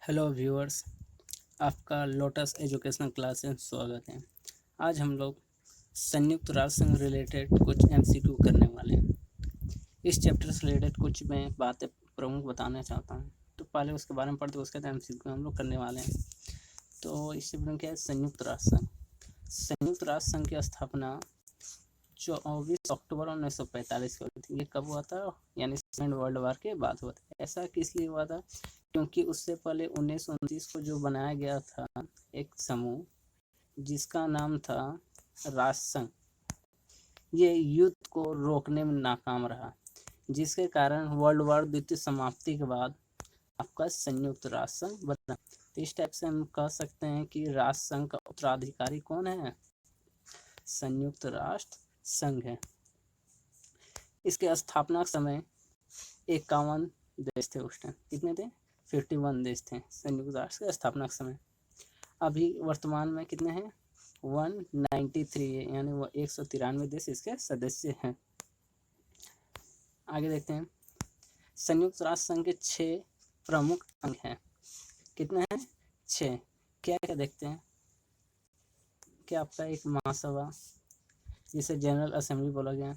Hello viewers, आपका lotus educational class में स्वागत है। आज हम लोग संयुक्त राष्ट्र संघ रिलेटेड कुछ एमसीक्यू करने वाले हैं। इस चैप्टर से रिलेटेड कुछ मैं बातें प्रमुख बताना चाहता हूँ। तो पहले उसके बारे में पढ़ते उसके बाद एमसीक्यू हम लोग करने वाले हैं। तो इस चैप्टर में क्या है? संयुक्त राष्ट्र संघ। संयुक्त राष्ट्र संघ की स्थापना 24 अक्टूबर 1945 को हुई थी। ये कब हुआ था? यानी सेकेंड वर्ल्ड वार के बाद हुआ था। ऐसा किस लिए हुआ था? क्योंकि उससे पहले 1929 को जो बनाया गया था एक समूह जिसका नाम था राष्ट्र संघ, ये युद्ध को रोकने में नाकाम रहा, जिसके कारण वर्ल्ड वार द्वितीय समाप्ति के बाद आपका संयुक्त राष्ट्र संघ बना। तो इस टाइप से हम कह सकते हैं कि राष्ट्र संघ का उत्तराधिकारी कौन है? संयुक्त राष्ट्र संघ है। इसके स्थापना समय 51 देश थे उस टाइम। कितने थे? 51 देश थे संयुक्त राष्ट्र के स्थापना के समय। अभी वर्तमान में कितने हैं? 193 है, यानी वो 193 देश इसके सदस्य हैं। आगे देखते हैं। संयुक्त राष्ट्र संघ के 6 प्रमुख अंग हैं। कितने हैं? 6। क्या क्या देखते हैं? क्या आपका एक महासभा, जिसे जनरल असेंबली बोला गया।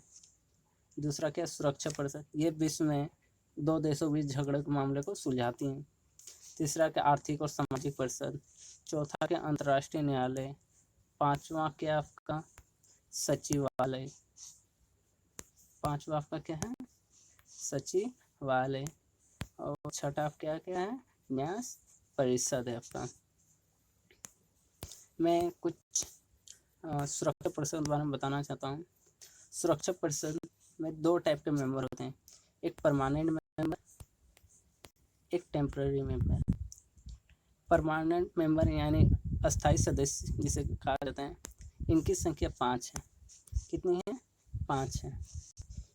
दूसरा क्या? सुरक्षा परिषद, ये विश्व में 2 देशों के बीच झगड़े के मामले को सुलझाती हैं। तीसरा क्या? आर्थिक और सामाजिक परिषद। चौथा क्या? अंतर्राष्ट्रीय न्यायालय। पांचवा क्या आपका? सचिवालय। पांचवा आपका क्या है? सचिवालय। और छठा क्या क्या है? न्याय परिषद है आपका। मैं कुछ सुरक्षा परिषद के बारे में बताना चाहता हूँ। सुरक्षा परिषद में 2 टाइप के मेंबर होते हैं, एक परमानेंट मेंबर, एक टेम्पररी मेंबर। परमानेंट मेंबर यानी अस्थायी सदस्य जिसे कहा जाता है, इनकी संख्या 5 है। कितनी है? 5 है।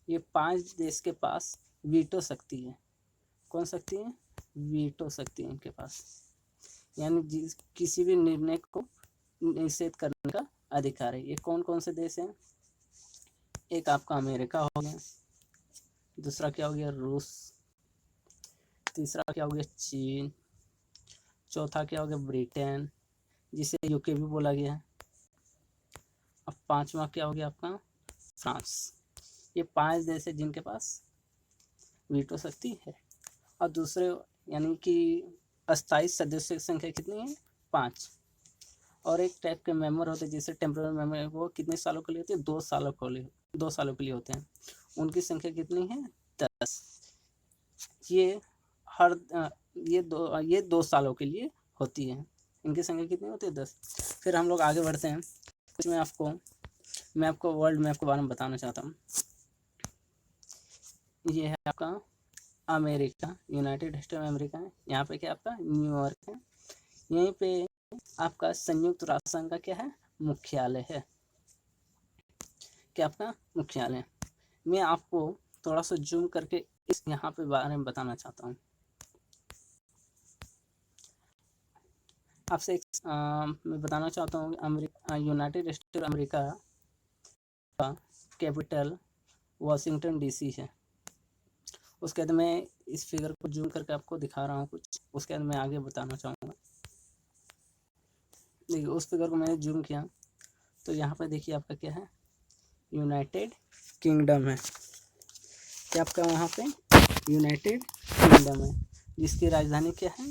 ये 5 देश के पास वीटो शक्ति है। कौन शक्ति है? वीटो शक्ति है इनके पास, यानी किसी भी निर्णय को निषेध करने का अधिकार है। ये कौन कौन से देश हैं? एक आपका अमेरिका हो गया, दूसरा क्या हो गया? रूस, तीसरा क्या हो गया? चीन, चौथा क्या हो गया? ब्रिटेन, जिसे यूके भी बोला गया है। अब पांचवा क्या हो गया आपका? फ्रांस। ये 5 देश है जिनके पास वीटो शक्ति है। और दूसरे यानी कि अस्थायी सदस्यों की संख्या कितनी है? 5। और एक टाइप के मेंबर होते हैं जिसे टेम्पररी मेंबर, वो कितने सालों के लिए होते हैं? 2 सालों के लिए, 2 सालों के लिए होते हैं। उनकी संख्या कितनी है? 10। ये हर ये 2 सालों के लिए होती है। इनकी संख्या कितनी होती है? 10। फिर हम लोग आगे बढ़ते हैं। कुछ मैं आपको वर्ल्ड मैप के बारे में बताना चाहता हूँ। ये है आपका America, United state of America है। यहाँ पे क्या आपका? न्यूयॉर्क है। यहीं पे आपका संयुक्त राष्ट्र संघ का क्या है? मुख्यालय है। क्या आपका? मुख्यालय। मैं आपको थोड़ा सा जूम करके इस यहाँ पे बारे में बताना चाहता हूँ। आपसे मैं बताना चाहता हूँ यूनाइटेड स्टेट अमेरिका का कैपिटल वाशिंगटन डीसी है। उसके बाद मैं इस फिगर को जूम करके आपको दिखा रहा हूँ कुछ, उसके बाद मैं आगे बताना चाहूँगा। देखिए उस फिगर को मैंने जूम किया तो यहाँ पर देखिए आपका क्या है? यूनाइटेड किंगडम है। क्या आपका वहाँ पे यूनाइटेड किंगडम है, जिसकी राजधानी क्या है?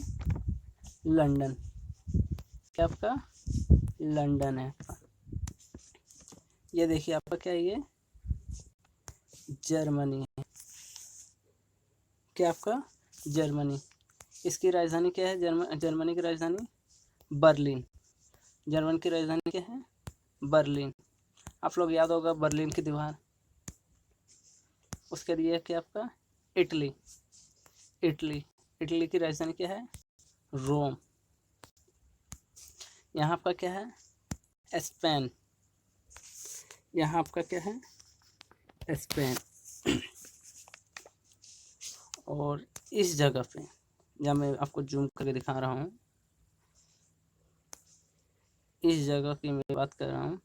लंदन। क्या आपका? लंदन है। ये देखिए आपका क्या है? ये जर्मनी है। क्या आपका? जर्मनी। इसकी राजधानी क्या है? जर्मनी की राजधानी बर्लिन। जर्मनी की राजधानी क्या है? बर्लिन। आप लोग याद होगा बर्लिन की दीवार। उसके लिए क्या आपका? इटली। इटली इटली की राजधानी क्या है? रोम। यहाँ आपका क्या है? स्पेन। यहाँ आपका क्या है? स्पेन। और इस जगह पे जब मैं आपको जूम करके दिखा रहा हूँ, इस जगह की मैं बात कर रहा हूँ,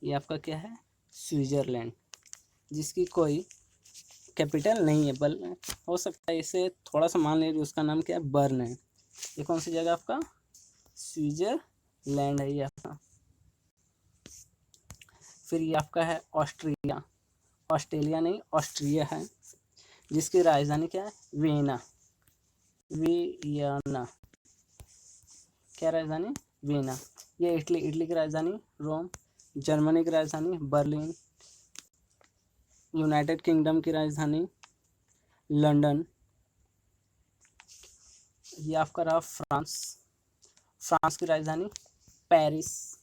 ये आपका क्या है? स्विट्जरलैंड, जिसकी कोई कैपिटल नहीं है, बल हो सकता है इसे थोड़ा सा मान लीजिए, उसका नाम क्या है? बर्न है। ये कौन सी जगह आपका? स्विट्जरलैंड है ये आपका। फिर ये आपका है ऑस्ट्रिया, ऑस्ट्रेलिया नहीं ऑस्ट्रिया है, जिसकी राजधानी क्या है? वियना, वियना, क्या राजधानी? वियना। ये इटली, इटली की राजधानी रोम, जर्मनी की राजधानी बर्लिन, यूनाइटेड किंगडम की राजधानी लंदन। ये आपका रहा फ्रांस, फ्रांस की राजधानी पेरिस।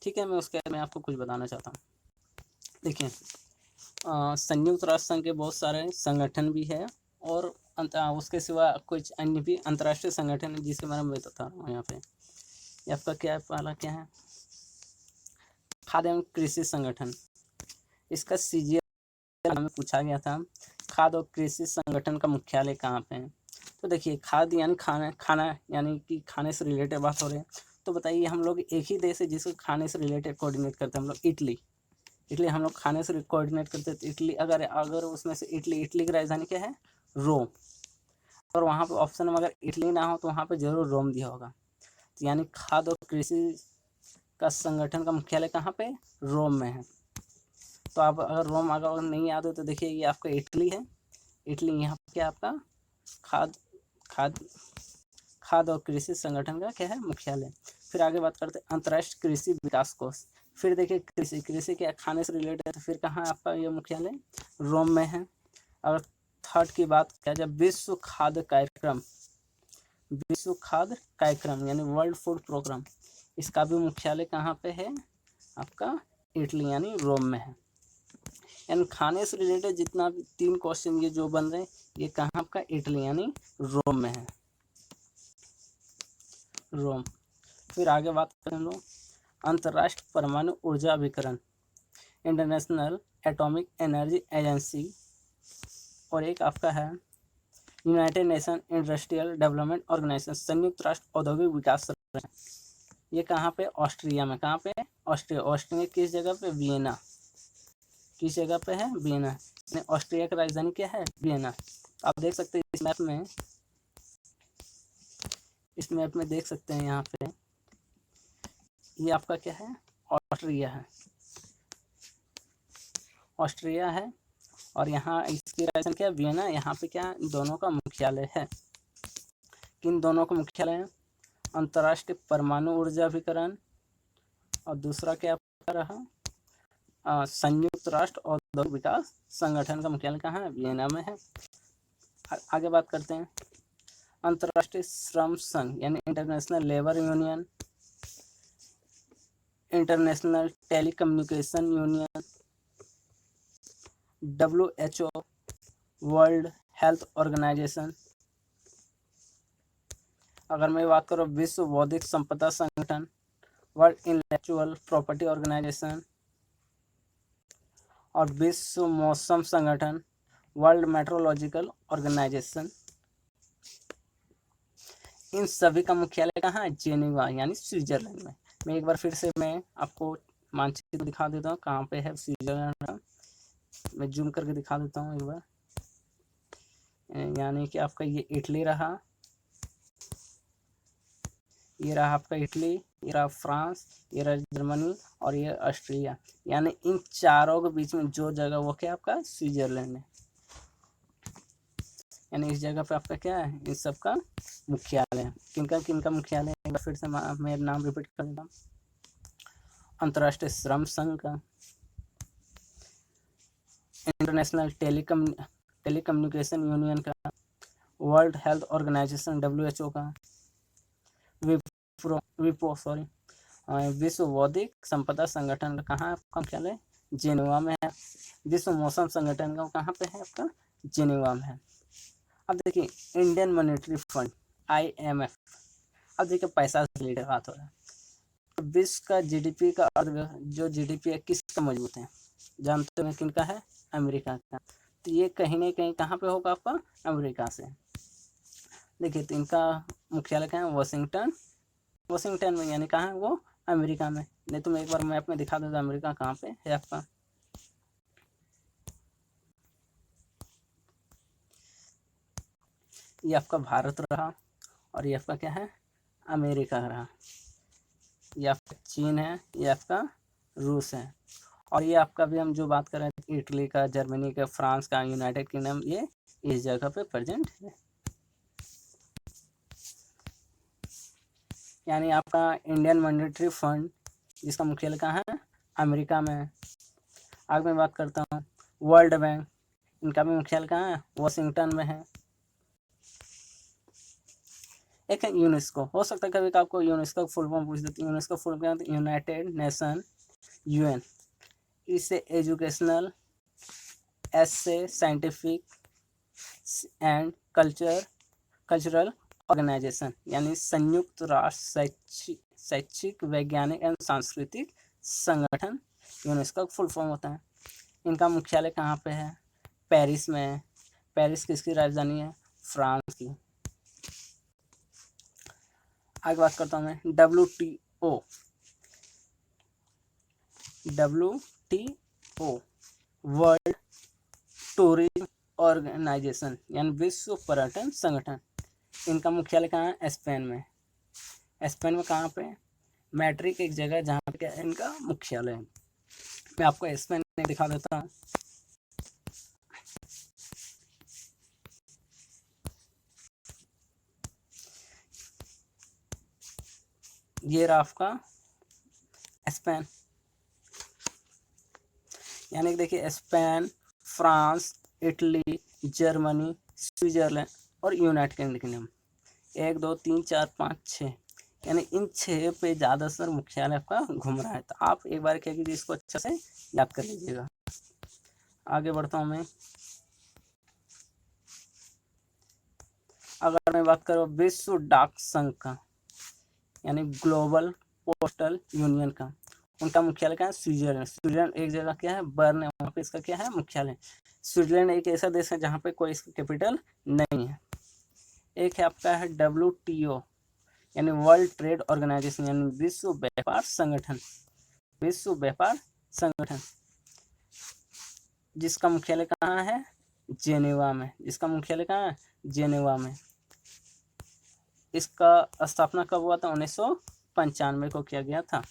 ठीक है, मैं उसके बारे में आपको कुछ बताना चाहता हूँ। देखिए, संयुक्त राष्ट्र संघ के बहुत सारे संगठन भी है और उसके सिवा कुछ अन्य भी अंतर्राष्ट्रीय संगठन है जिसके बारे में बता रहा हूँ यहाँ पे। ये आपका क्या है? पहला क्या है? खाद्य एवं कृषि संगठन। इसका CGL में पूछा गया था, खाद्य और कृषि संगठन का मुख्यालय कहाँ पे है? तो देखिए, खाद्य यानी खाना, खाना यानी कि खाने से रिलेटेड बात हो रही है। तो बताइए, हम लोग एक ही देश है जिसको खाने से रिलेटेड कोऑर्डिनेट करते हैं, हम लोग इटली। इटली हम लोग खाने से कोऑर्डिनेट करते हैं। इटली अगर उसमें से इटली की राजधानी क्या है? रोम। और वहाँ पे ऑप्शन में अगर इटली ना हो तो वहाँ पे जरूर रोम दिया होगा। तो यानी खाद्य और कृषि का संगठन का मुख्यालय कहाँ पे? रोम में है। तो आप अगर रोम अगर नहीं याद हो तो देखिए, ये आपका इटली है। इटली यहाँ पे क्या आपका खाद्य और कृषि संगठन का क्या है? मुख्यालय। फिर आगे बात करते हैं अंतर्राष्ट्रीय कृषि विकास कोष। फिर देखिए, कृषि क्या खाने से रिलेटेड है, तो फिर कहाँ आपका ये मुख्यालय? रोम में है। अगर थर्ड की बात किया जाए, विश्व खाद्य कार्यक्रम यानी वर्ल्ड फूड प्रोग्राम, इसका भी मुख्यालय कहाँ पे है? आपका इटली यानी रोम में है। यानी खाने से रिलेटेड जितना भी 3 क्वेश्चन ये जो बन रहे हैं, ये कहाँ आपका? इटली यानी रोम में है, रोम। फिर आगे बात करें हम लोग अंतर्राष्ट्रीय परमाणु ऊर्जा अभिकरण, इंटरनेशनल एटॉमिक एनर्जी एजेंसी, और एक आपका है United Nation Industrial Development Organization, संयुक्त राष्ट्र औद्योगिक विकास संगठन। ये कहाँ पे? ऑस्ट्रिया में। कहाँ पे? ऑस्ट्रिया किस जगह पे? वियना। किस जगह पे है? वियना। ऑस्ट्रिया की राजधानी क्या है? वियना। आप देख सकते हैं इस मैप में देख सकते हैं यहाँ पे, ये आपका क्या है? ऑस्ट्रिया है, ऑस्ट्रिया है। और यहाँ इसकी राजधानी क्या? वियना। यहाँ पे क्या? दोनों का मुख्यालय है। किन दोनों का मुख्यालय है? अंतर्राष्ट्रीय परमाणु ऊर्जा अभिकरण, और दूसरा क्या रहा? संयुक्त राष्ट्र औद्योगिक विकास संगठन का मुख्यालय कहाँ है? वियना में है। आगे बात करते हैं अंतर्राष्ट्रीय श्रम संघ यानी International Labour Union, International Telecommunication Union, WHO, World Health Organization. अगर मैं बात करूँ विश्व बौद्धिक संपदा संगठन, वर्ल्ड इंटेलेक्चुअल प्रॉपर्टी ऑर्गेनाइजेशन, और विश्व मौसम संगठन, वर्ल्ड मेट्रोलॉजिकल ऑर्गेनाइजेशन, इन सभी का मुख्यालय कहाँ है? जेनेवा यानी स्विट्जरलैंड में। मैं एक बार फिर से मैं आपको मानचित्र दिखा देता हूँ कहाँ पे है स्विट्जरलैंड। मैं जूम करके दिखा देता हूँ एक बार। यानी कि आपका ये इटली रहा, ये रहा आपका इटली, ये रहा फ्रांस, ये रहा जर्मनी, और ये ऑस्ट्रिया। यानी इन चारों के बीच में जो जगह वो क्या आपका? स्विट्जरलैंड है। यानी इस जगह पे आपका क्या है? इस सब का मुख्यालय है। किनका मुख्यालय है? फिर से मैं नाम रिपीट कर देता हूँ। अंतर्राष्ट्रीय श्रम संघ का, इंटरनेशनल टेलीकम्युनिकेशन यूनियन का, वर्ल्ड हेल्थ ऑर्गेनाइजेशन WHO का, विश्व बौद्धिक संपदा संगठन का कहाँ आपका मुख्यालय? जेनेवा में है। विश्व मौसम संगठन का कहाँ पे है? आपका जेनेवा में है। अब देखिए इंडियन मॉनेटरी फंड IMF, अब देखिए पैसा से रिलेटेड बात हो रहा है। विश्व का GDP का जो GDP है किसका मजबूत है? जानते हैं किनका है? अमेरिका का। तो ये कहीं ना कहीं कहाँ पे होगा आपका? अमेरिका से। देखिए, तो इनका मुख्यालय कहाँ है? वाशिंगटन में, यानी कहाँ है वो? अमेरिका में। नहीं तो मैं एक बार मैप में दिखा दूँ अमेरिका कहाँ पे है आपका। ये आपका भारत रहा, और ये आपका क्या है, अमेरिका रहा। ये आपका चीन है, ये आपका रूस है, और ये आपका भी हम जो बात कर रहे हैं इटली का, जर्मनी का, फ्रांस का, यूनाइटेड किंगडम, ये इस जगह पे प्रेजेंट है। यानी आपका इंडियन मॉनेटरी फंड जिसका मुख्यालय कहाँ है, अमेरिका में है। आगे मैं बात करता हूँ वर्ल्ड बैंक, इनका भी मुख्यालय कहाँ है, वाशिंगटन में है। एक है यूनेस्को, हो सकता है कभी आपको यूनेस्को फुल फॉर्म पूछ देती है। UNESCO full form United nation, UN. इससे एजुकेशनल, एस से साइंटिफिक एंड कल्चरल ऑर्गेनाइजेशन, यानी संयुक्त राष्ट्र शैक्षिक, वैज्ञानिक एवं सांस्कृतिक संगठन, यूनेस्को फुल फॉर्म होता है। इनका मुख्यालय कहाँ पे है, पेरिस में है। पेरिस किसकी राजधानी है, फ्रांस की। आगे बात करता हूँ मैं WTO, वर्ल्ड टूरिज्म ऑर्गेनाइजेशन, यानी विश्व पर्यटन संगठन। इनका मुख्यालय कहाँ है, स्पेन में। स्पेन में कहाँ पे, मैड्रिड एक जगह जहाँ पे इनका मुख्यालय है। मैं आपको स्पेन में दिखा देता हूँ। ये रहा आपका स्पेन, यानी कि देखिए Spain, France, Italy, Germany, Switzerland और यूनाइटेड किंगडम। 1 2 3 4 5 6, यानी इन 6 पे ज़्यादातर मुख्यालय आपका घूम रहा है। तो आप एक बार क्या कीजिए, इसको अच्छा से याद कर लीजिएगा। आगे बढ़ता हूँ मैं। अगर मैं बात करूँ विश्व डाक संघ का, यानी ग्लोबल पोस्टल यूनियन का, उनका मुख्यालय क्या है, स्विट्जरलैंड। स्विट्जरलैंड एक जगह क्या है, बर्न है, वहाँ पे इसका क्या है, मुख्यालय। स्विट्जरलैंड एक ऐसा देश है जहाँ पे कोई इसका कैपिटल नहीं है। एक है आपका है WTO, यानी वर्ल्ड ट्रेड ऑर्गेनाइजेशन, यानी विश्व व्यापार संगठन। विश्व व्यापार संगठन जिसका मुख्यालय कहाँ है, जेनेवा में। जिसका मुख्यालय कहाँ है, जेनेवा में। इसका स्थापना कब हुआ था, 1995 को किया गया था।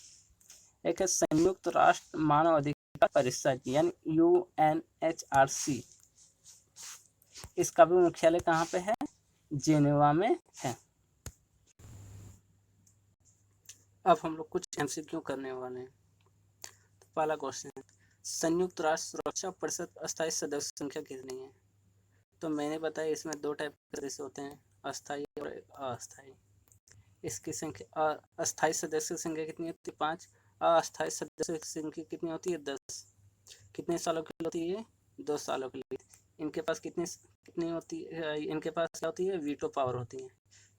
एक है संयुक्त राष्ट्र मानव अधिकार परिषद, यानी UNHRC। इसका भी मुख्यालय कहाँ पे है, जेनेवा में है। अब हम लोग कुछ MCQ करने वाले हैं। तो पहला क्वेश्चन, संयुक्त राष्ट्र सुरक्षा परिषद अस्थायी सदस्य संख्या कितनी है। तो मैंने बताया इसमें 2 टाइप के सदस्य होते हैं, अस्थायी और अस्थायी। इसकी संख्या, अस्थायी सदस्य की संख्या कितनी होती है, 5। अस्थायी सदस्य की संख्या कितनी होती है, 10। कितने सालों के लिए होती है, 2 सालों के लिए। इनके पास कितनी होती है, इनके पास क्या होती है, वीटो पावर होती है,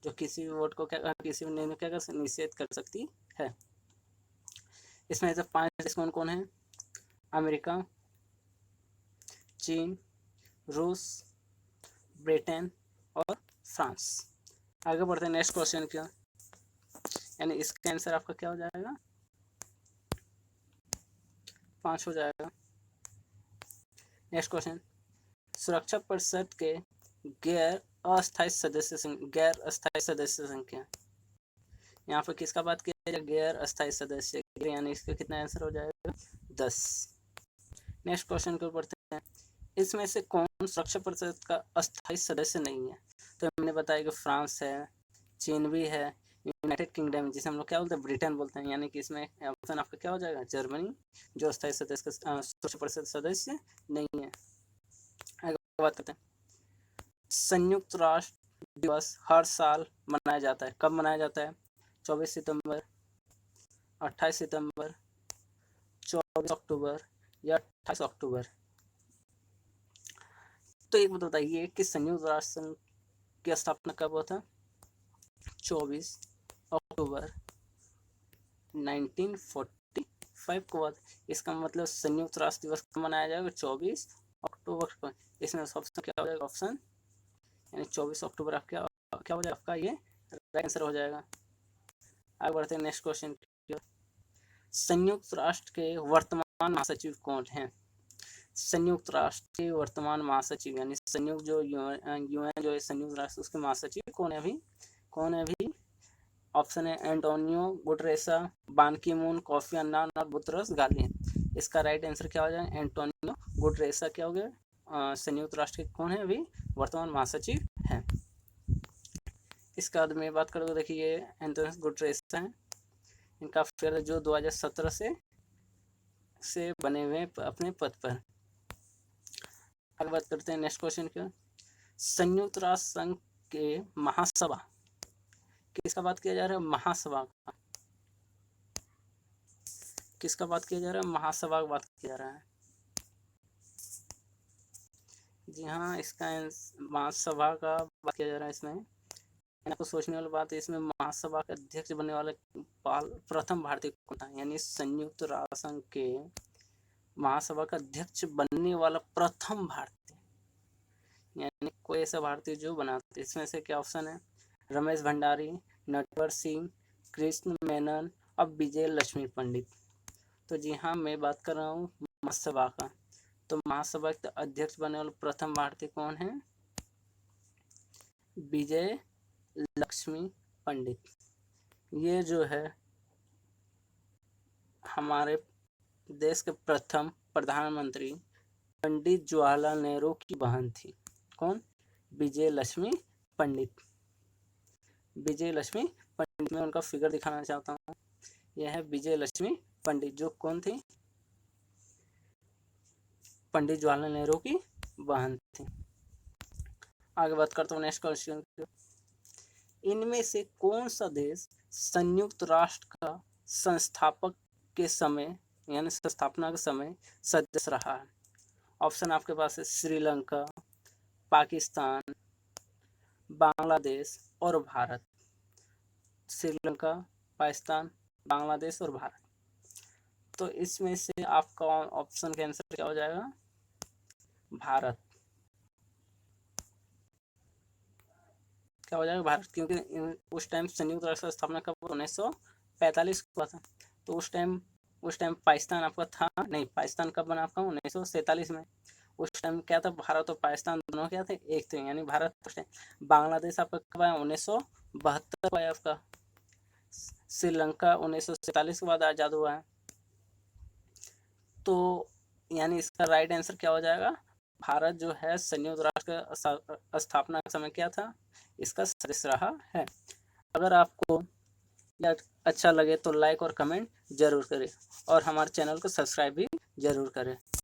जो किसी भी वोट को किसी भी निर्णय क्या कर निषेध कर सकती है। इसमें से 5 देश कौन कौन है, अमेरिका, चीन, रूस, ब्रिटेन और फ्रांस। आगे बढ़ते हैं नेक्स्ट क्वेश्चन की, यानी इसका आंसर आपका क्या हो जाएगा, 5 हो जाएगा। नेक्स्ट क्वेश्चन, सुरक्षा परिषद के गैर अस्थायी सदस्य संख्या। यहाँ पर किसका बात किया जाए, गैर अस्थायी सदस्य, यानी इसका कितना आंसर हो जाएगा, 10। नेक्स्ट क्वेश्चन को पढ़ते हैं, इसमें से कौन सुरक्षा परिषद का अस्थायी सदस्य नहीं है। तो मैंने बताया कि फ्रांस है, चीन भी है, यूनाइटेड किंगडम जिसे हम लोग क्या बोलते हैं, ब्रिटेन बोलते हैं, यानी कि इसमें ऑप्शन आपका क्या हो जाएगा, जर्मनी, जो अस्थायी सदस्य सुरक्षा परिषद सदस्य नहीं है। आगे बात करते हैं, संयुक्त राष्ट्र दिवस हर साल मनाया जाता है, कब मनाया जाता है, 24 सितंबर, 28 सितंबर, 24 अक्टूबर या 28 अक्टूबर। तो एक बात बताइए कि संयुक्त राष्ट्र संघ की स्थापना कब हुआ था, 24 अक्टूबर 1945 को हुआ। इसका मतलब संयुक्त राष्ट्र दिवस कब मनाया जाएगा, 24 अक्टूबर को। इसमें ऑप्शन क्या हो जाएगा, ऑप्शन यानी 24 अक्टूबर आपका क्या हो जाएगा, आपका ये राइट आंसर हो जाएगा। आगे बढ़ते हैं नेक्स्ट क्वेश्चन। संयुक्त राष्ट्र के वर्तमान महासचिव कौन हैं। संयुक्त राष्ट्र के वर्तमान महासचिव, यानी संयुक्त जो यूएन जो है संयुक्त राष्ट्र, उसके महासचिव कौन है अभी? ऑप्शन है एंटोनियो गुटरेसा, बान की मून, कोफी अन्नान और बुतरस गाली। इसका राइट आंसर क्या हो जाएगा? एंटोनियो गुटरेसा क्या हो गया? संयुक्त राष्ट्र के कौन है अभी वर्तमान महासचिव है। इसके बाद में बात करोगे, देखिए एंटोनियो गुटरेसा है, इनका फेयर जो 2017 से बने हुए अपने पद पर। आगे बात करते हैं नेक्स्ट क्वेश्चन की। संयुक्त राष्ट्र संघ के महासभा, किसका बात किया जा रहा है? महासभा का। किसका बात किया जा रहा है? महासभा का बात किया जा रहा है। जी हाँ, इसका महासभा का बात किया जा रहा है। इसमें आपको सोचने वाली बात है, इसमें महासभा के अध्यक्ष बनने वाले प्रथम भारतीय कौन था? यानी संयुक्त राष्ट्र संघ के महासभा का अध्यक्ष बनने वाला प्रथम भारतीय, यानी कोई ऐसा भारतीय जो बनाते। इसमें से क्या ऑप्शन है? रमेश भंडारी, नटवर सिंह, कृष्ण मेनन और विजय लक्ष्मी पंडित। तो जी हाँ, मैं बात कर रहा हूँ महासभा का। तो महासभा के अध्यक्ष बनने वाले प्रथम भारतीय कौन है? विजय लक्ष्मी पंडित। ये जो है हमारे देश के प्रथम प्रधानमंत्री पंडित जवाहरलाल नेहरू की बहन थी। कौन? विजय लक्ष्मी पंडित। विजय लक्ष्मी पंडित, में उनका फिगर दिखाना चाहता हूँ। यह है विजय लक्ष्मी पंडित, जो कौन थी? पंडित जवाहरलाल नेहरू की बहन थी। आगे बात करता हूँ नेक्स्ट क्वेश्चन। इनमें से कौन सा देश संयुक्त राष्ट्र का संस्थापक के समय, यानी स्थापना के समय सदस्य रहा है? ऑप्शन आपके पास है श्रीलंका, पाकिस्तान, बांग्लादेश और भारत। श्रीलंका, पाकिस्तान, बांग्लादेश और भारत। तो इसमें से आपका ऑप्शन का आंसर क्या हो जाएगा? भारत। क्या हो जाएगा? भारत, क्योंकि उस टाइम संयुक्त राष्ट्र स्थापना कब 1945 हुआ था। तो उस टाइम पाकिस्तान आपका था नहीं। पाकिस्तान कब बना आपका? 1947 में। उस टाइम क्या था? भारत और पाकिस्तान दोनों क्या थे? एक थे, यानी भारत उस टाइम। बांग्लादेश आपका कब आया? 1972 आया आपका। श्रीलंका 1947 के बाद आजाद हुआ है। तो यानी इसका राइट आंसर क्या हो जाएगा? भारत जो है संयुक्त राष्ट्र का स्थापना का समय क्या था? इसका सदस्य रहा है। अगर आपको यह अच्छा लगे तो लाइक और कमेंट जरूर करें और हमारे चैनल को सब्सक्राइब भी जरूर करें।